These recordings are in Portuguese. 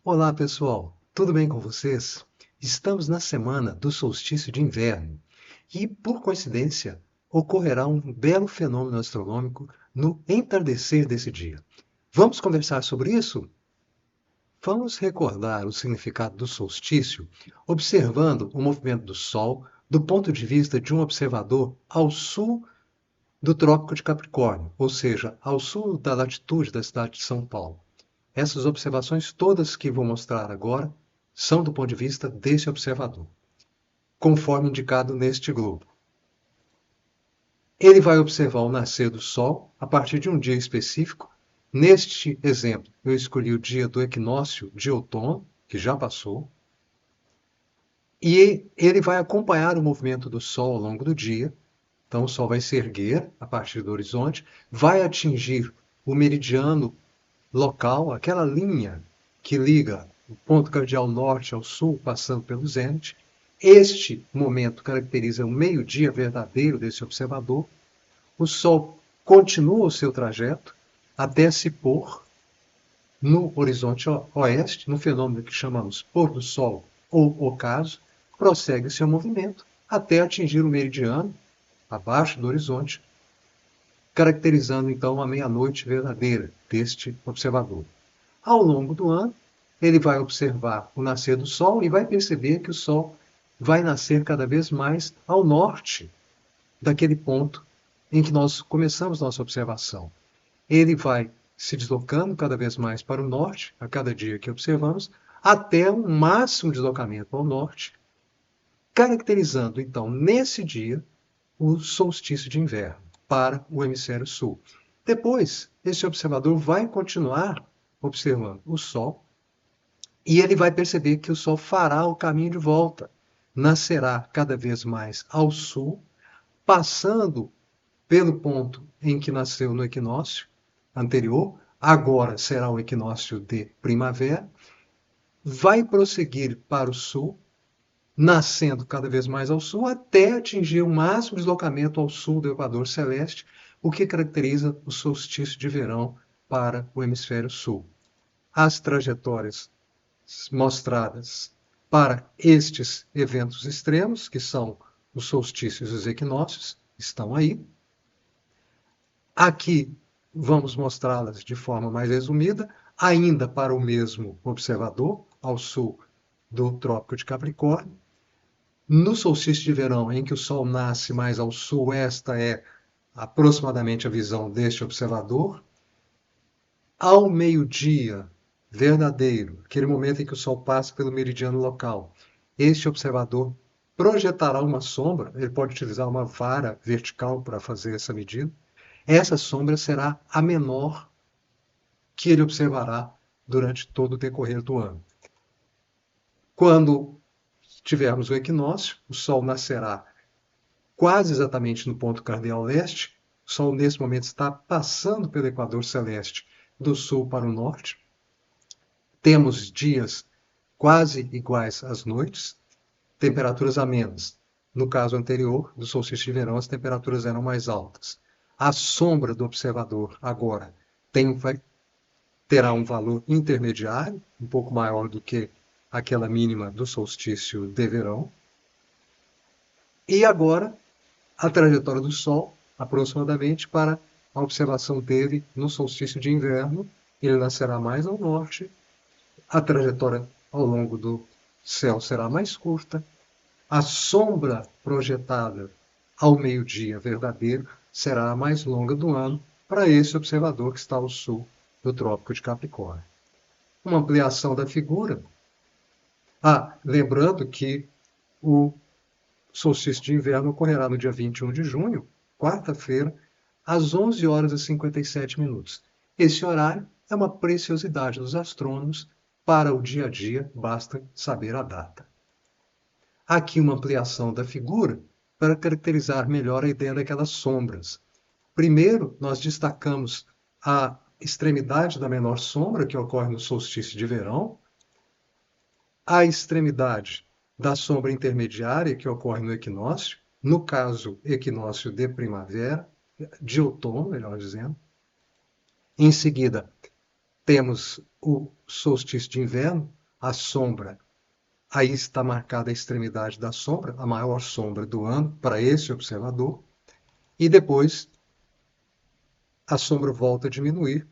Olá, pessoal. Tudo bem com vocês? Estamos na semana do solstício de inverno e, por coincidência, ocorrerá um belo fenômeno astronômico no entardecer desse dia. Vamos conversar sobre isso? Vamos recordar o significado do solstício observando o movimento do Sol do ponto de vista de um observador ao sul do Trópico de Capricórnio, ou seja, ao sul da latitude da cidade de São Paulo. Essas observações todas que vou mostrar agora são do ponto de vista desse observador, conforme indicado neste globo. Ele vai observar o nascer do Sol a partir de um dia específico. Neste exemplo, eu escolhi o dia do equinócio de outono, que já passou, e ele vai acompanhar o movimento do Sol ao longo do dia. Então, o Sol vai se erguer a partir do horizonte, vai atingir o meridiano local, aquela linha que liga o ponto cardeal norte ao sul, passando pelo zênite. Este momento caracteriza o meio-dia verdadeiro desse observador. O Sol continua o seu trajeto até se pôr no horizonte oeste, no fenômeno que chamamos pôr do Sol ou ocaso, prossegue seu movimento até atingir o meridiano abaixo do horizonte, caracterizando então a meia-noite verdadeira deste observador. Ao longo do ano, ele vai observar o nascer do Sol e vai perceber que o Sol vai nascer cada vez mais ao norte daquele ponto em que nós começamos nossa observação. Ele vai se deslocando cada vez mais para o norte, a cada dia que observamos, até um máximo deslocamento ao norte, caracterizando então nesse dia o solstício de inverno para o hemisfério sul. Depois, esse observador vai continuar observando o Sol e ele vai perceber que o Sol fará o caminho de volta, nascerá cada vez mais ao sul, passando pelo ponto em que nasceu no equinócio anterior, agora será o equinócio de primavera, vai prosseguir para o sul, nascendo cada vez mais ao sul, até atingir o máximo deslocamento ao sul do Equador Celeste, o que caracteriza o solstício de verão para o hemisfério sul. As trajetórias mostradas para estes eventos extremos, que são os solstícios e os equinócios, estão aí. Aqui vamos mostrá-las de forma mais resumida, ainda para o mesmo observador, ao sul do Trópico de Capricórnio. No solstício de verão, em que o Sol nasce mais ao sul, esta é aproximadamente a visão deste observador. Ao meio-dia verdadeiro, aquele momento em que o Sol passa pelo meridiano local, este observador projetará uma sombra, ele pode utilizar uma vara vertical para fazer essa medida. Essa sombra será a menor que ele observará durante todo o decorrer do ano. Quando tivermos o equinócio, o Sol nascerá quase exatamente no ponto cardeal leste. O Sol, nesse momento, está passando pelo Equador Celeste do sul para o norte. Temos dias quase iguais às noites, temperaturas amenas. No caso anterior, do solstício de verão, as temperaturas eram mais altas. A sombra do observador agora terá um valor intermediário, um pouco maior do que aquela mínima do solstício de verão. E agora, a trajetória do Sol, aproximadamente, para a observação dele no solstício de inverno. Ele nascerá mais ao norte, a trajetória ao longo do céu será mais curta, a sombra projetada ao meio-dia verdadeiro será a mais longa do ano para esse observador que está ao sul do Trópico de Capricórnio. Uma ampliação da figura. Lembrando que o solstício de inverno ocorrerá no dia 21 de junho, quarta-feira, às 11 horas e 57 minutos. Esse horário é uma preciosidade dos astrônomos para o dia a dia, basta saber a data. Aqui uma ampliação da figura para caracterizar melhor a ideia daquelas sombras. Primeiro, nós destacamos a extremidade da menor sombra, que ocorre no solstício de verão, a extremidade da sombra intermediária, que ocorre no equinócio, no caso, equinócio de primavera, de outono, melhor dizendo. Em seguida, temos o solstício de inverno, a sombra. Aí está marcada a extremidade da sombra, a maior sombra do ano para esse observador. E depois a sombra volta a diminuir,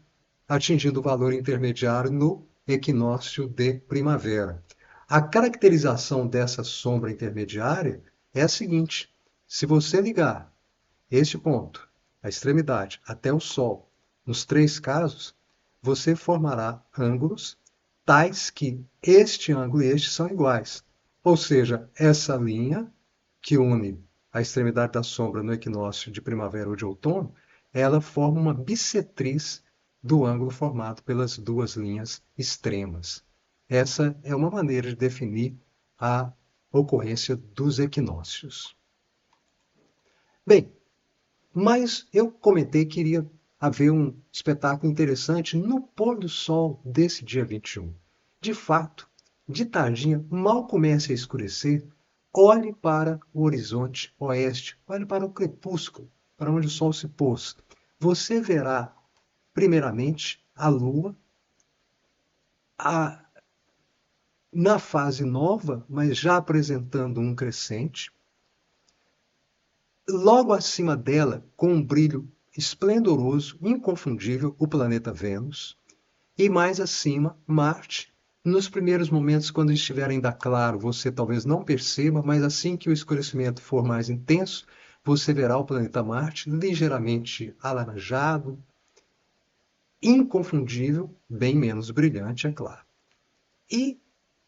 atingindo o valor intermediário no equinócio de primavera. A caracterização dessa sombra intermediária é a seguinte: se você ligar este ponto, a extremidade, até o Sol, nos três casos, você formará ângulos tais que este ângulo e este são iguais. Ou seja, essa linha que une a extremidade da sombra no equinócio de primavera ou de outono, ela forma uma bissetriz do ângulo formado pelas duas linhas extremas. Essa é uma maneira de definir a ocorrência dos equinócios. Bem, mas eu comentei que iria haver um espetáculo interessante no pôr do sol desse dia 21. De fato, de tardinha, mal começa a escurecer, olhe para o horizonte oeste, olhe para o crepúsculo, para onde o sol se pôs. Você verá, primeiramente, a lua na fase nova, mas já apresentando um crescente. Logo acima dela, com um brilho esplendoroso, inconfundível, o planeta Vênus. E mais acima, Marte. Nos primeiros momentos, quando estiver ainda claro, você talvez não perceba, mas assim que o escurecimento for mais intenso, você verá o planeta Marte ligeiramente alaranjado, inconfundível, bem menos brilhante, é claro. E,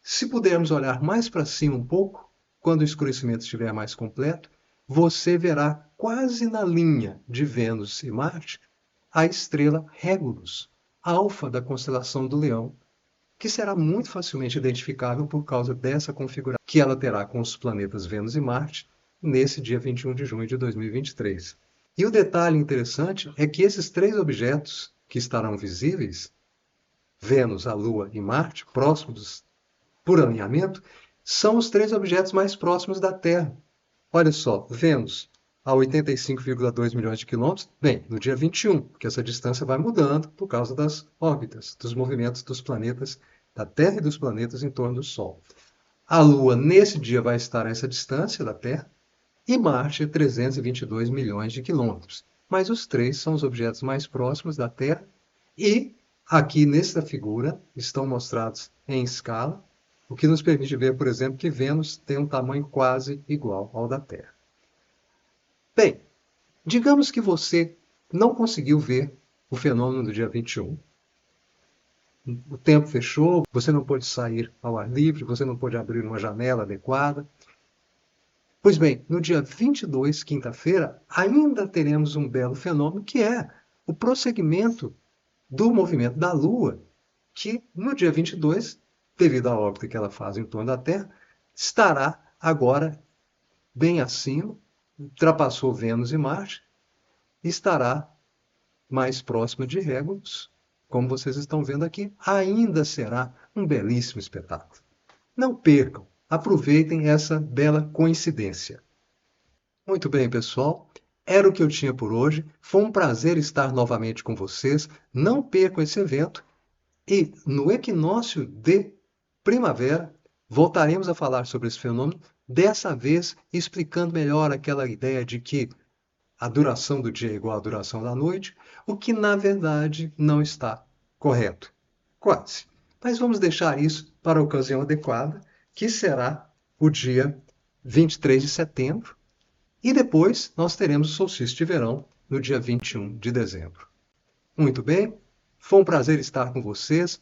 se pudermos olhar mais para cima um pouco, quando o escurecimento estiver mais completo, você verá quase na linha de Vênus e Marte a estrela Régulus, alfa da constelação do Leão, que será muito facilmente identificável por causa dessa configuração que ela terá com os planetas Vênus e Marte nesse dia 21 de junho de 2023. E o detalhe interessante é que esses três objetos que estarão visíveis, Vênus, a Lua e Marte, próximos por alinhamento, são os três objetos mais próximos da Terra. Olha só, Vênus a 85,2 milhões de quilômetros, bem, no dia 21, porque essa distância vai mudando por causa das órbitas, dos movimentos dos planetas, da Terra e dos planetas em torno do Sol. A Lua, nesse dia, vai estar a essa distância da Terra, e Marte a 322 milhões de quilômetros. Mas os três são os objetos mais próximos da Terra, e aqui nesta figura estão mostrados em escala, o que nos permite ver, por exemplo, que Vênus tem um tamanho quase igual ao da Terra. Bem, digamos que você não conseguiu ver o fenômeno do dia 21. O tempo fechou, você não pôde sair ao ar livre, você não pôde abrir uma janela adequada. Pois bem, no dia 22, quinta-feira, ainda teremos um belo fenômeno que é o prosseguimento do movimento da Lua, que no dia 22, devido à órbita que ela faz em torno da Terra, estará agora bem acima, ultrapassou Vênus e Marte, estará mais próxima de Régulus, como vocês estão vendo aqui, ainda será um belíssimo espetáculo. Não percam, aproveitem essa bela coincidência. Muito bem, pessoal, era o que eu tinha por hoje. Foi um prazer estar novamente com vocês. Não percam esse evento. E no equinócio de primavera, voltaremos a falar sobre esse fenômeno, dessa vez explicando melhor aquela ideia de que a duração do dia é igual à duração da noite, o que na verdade não está correto. Quase. Mas vamos deixar isso para a ocasião adequada, que será o dia 23 de setembro, e depois nós teremos o solstício de verão no dia 21 de dezembro. Muito bem, foi um prazer estar com vocês.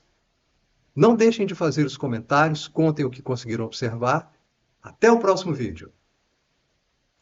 Não deixem de fazer os comentários, contem o que conseguiram observar. Até o próximo vídeo.